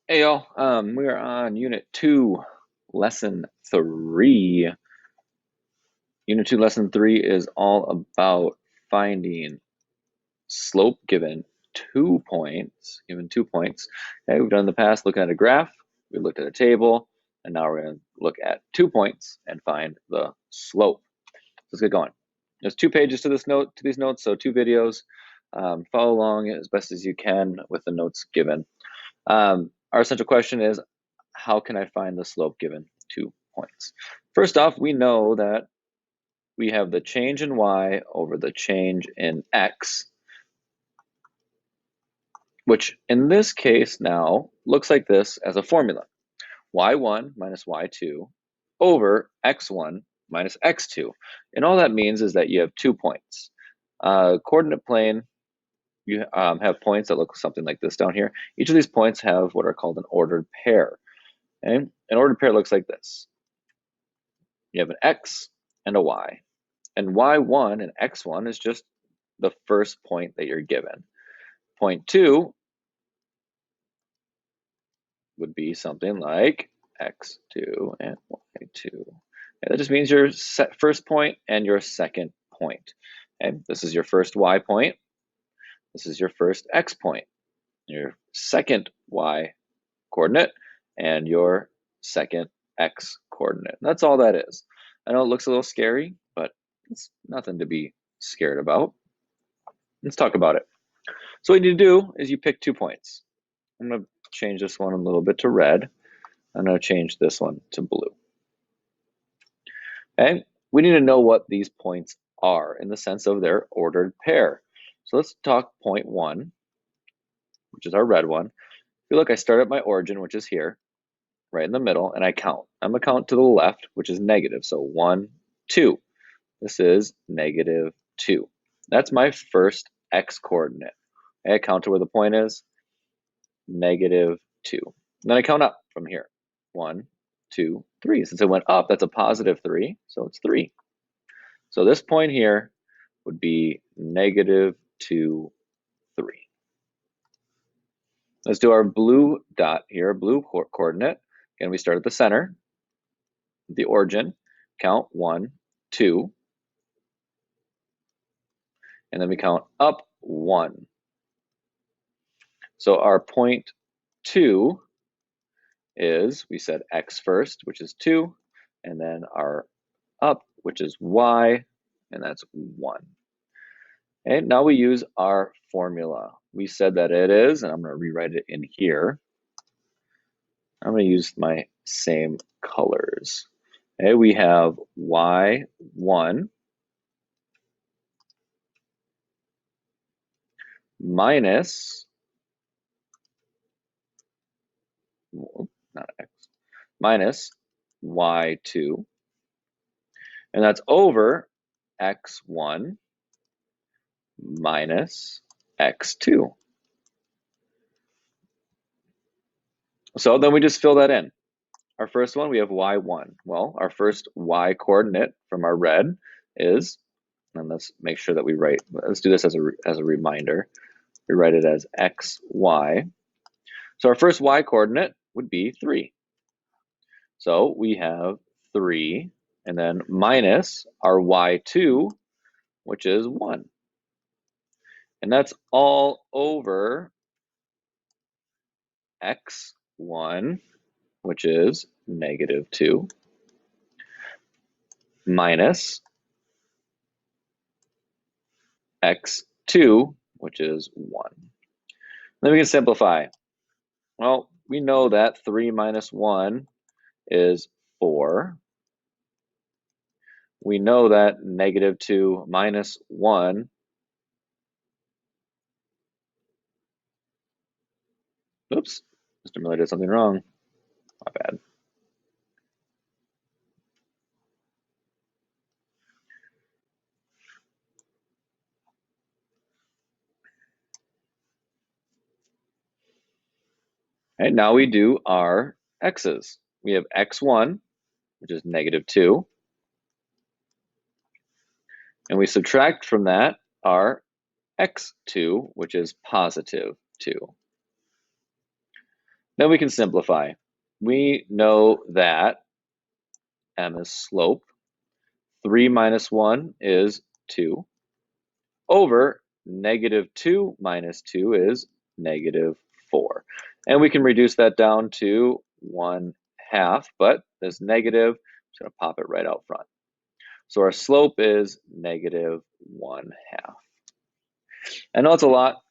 Hey y'all, we are on Unit 2, Lesson 3. Unit 2, Lesson 3 is all about finding slope given 2 points. Okay, we've done in the past looking at a graph, we looked at a table, and now we're going to look at 2 points and find the slope. Let's get going. There's 2 pages to these notes, so 2 videos. Follow along as best as you can with the notes given. Our essential question is, how can I find the slope given 2 points? First off, we know that we have the change in y over the change in x, which in this case now looks like this as a formula. y1 minus y2 over x1 minus x2. And all that means is that you have 2 points. Coordinate plane, you have points that look something like this down here. Each of these points have what are called an ordered pair. Okay? An ordered pair looks like this. You have an x and a y. And y1 and x1 is just the first point that you're given. Point 2 would be something like x2 and y2. And that just means your first point and your second point. Okay? This is your first y point. This is your first x point. Your second y coordinate and your second x coordinate. And that's all that is. I know it looks a little scary, but it's nothing to be scared about. Let's talk about it. So what you need to do is you pick 2 points. I'm going to change this one a little bit to red. I'm going to change this one to blue. Okay, we need to know what these points are in the sense of their ordered pair. So let's talk point 1, which is our red one. If you look, I start at my origin, which is here, right in the middle, and I count. I'm going to count to the left, which is negative. So 1, 2. This is negative 2. That's my first x coordinate. I count to where the point is, negative 2. And then I count up from here. 1, 2, 3. Since it went up, that's a positive 3, so it's 3. So this point here would be negative 2, 3. Let's do our blue dot here, blue coordinate. Again, we start at the center, the origin, count 1, 2, and then we count up 1. So our point 2 is, we said x first, which is 2, and then our up, which is y, and that's 1. And now we use our formula. We said that it is, and I'm going to rewrite it in here. I'm going to use my same colors. Okay, we have y1 minus, not x, minus y2, and that's over x1 minus x2. So then we just fill that in. Our first one, we have y1. Well, our first y coordinate from our red is, and let's make sure that we write, let's do this as a reminder. We write it as xy. So our first y coordinate would be 3. So we have 3, and then minus our y2, which is 1. And that's all over x1, which is negative 2, minus x2, which is 1. Then we can simplify. Well, we know that 3 minus 1 is 4. We know that negative 2 minus 1, oops, Mr. Miller did something wrong. My bad. And now we do our x's. We have x1, which is negative 2. And we subtract from that our x2, which is positive 2. Then we can simplify. We know that m is slope. 3 minus 1 is 2 over -2 minus 2 is -4. And we can reduce that down to 1/2, but this negative, I'm just going to pop it right out front. So our slope is -1/2. I know it's a lot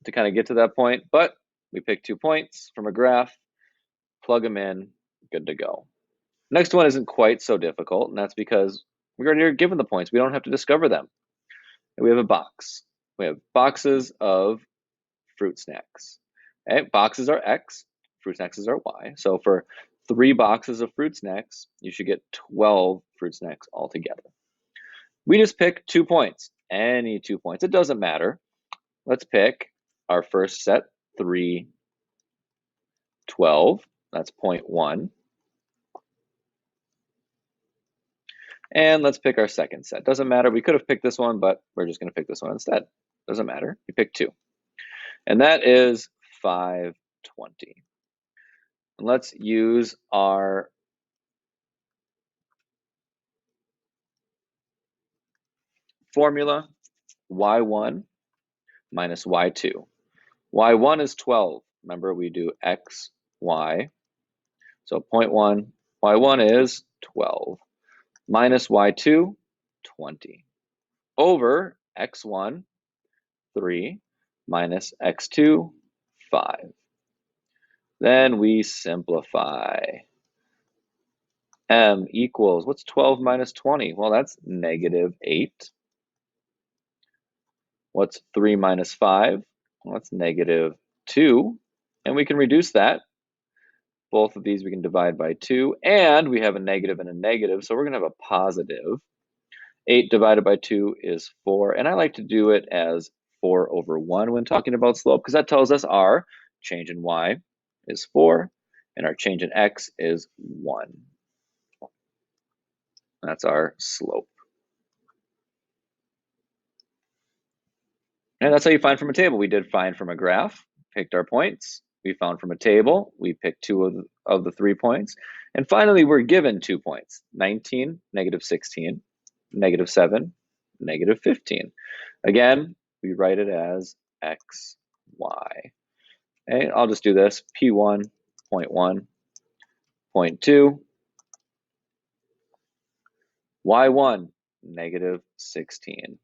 to kind of get to that point, but we pick 2 points from a graph, plug them in, good to go. Next one isn't quite so difficult, and that's because we already are given the points. We don't have to discover them. And we have a box. We have boxes of fruit snacks. Okay? Boxes are X, fruit snacks are Y. So for 3 boxes of fruit snacks, you should get 12 fruit snacks altogether. We just pick 2 points, any 2 points. It doesn't matter. Let's pick our first set, 3, 12. That's 0.1. And let's pick our second set. Doesn't matter. We could have picked this one, but we're just going to pick this one instead. Doesn't matter. You pick 2. And that is 520. And let's use our formula, y1 minus y2. y1 is 12. Remember, we do x, y. So 0.1, y1 is 12. Minus y2, 20. Over x1, 3, minus x2, 5. Then we simplify. M equals, what's 12 minus 20? Well, that's -8. What's 3 minus 5? Well, that's -2. And we can reduce that. Both of these we can divide by 2. And we have a negative and a negative, so we're going to have a positive. 8 divided by 2 is 4. And I like to do it as 4 over 1 when talking about slope, because that tells us our change in y is 4, and our change in x is 1. That's our slope. And that's how you find from a table. We did find from a graph, picked our points. We found from a table, we picked 2 of the 3 points. And finally, we're given 2 points, 19, -16, -7, -15. Again, we write it as x, y. Okay, I'll just do this, P1, 0.1, 0.2, y1, -16,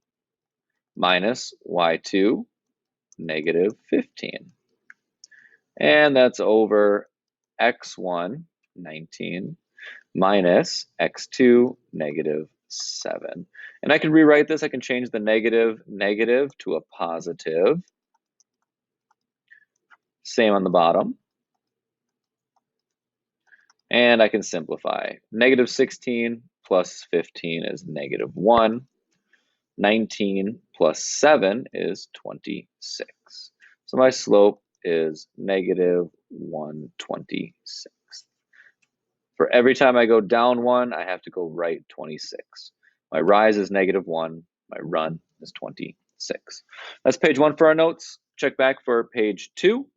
minus y2, -15. And that's over x1, 19, minus x2, -7. And I can rewrite this. I can change the negative to a positive. Same on the bottom. And I can simplify. -16 plus 15 is -1. 19 plus 7 is 26. So my slope is -1/26. For every time I go down 1, I have to go right 26. My rise is -1. My run is 26. That's page 1 for our notes. Check back for page 2.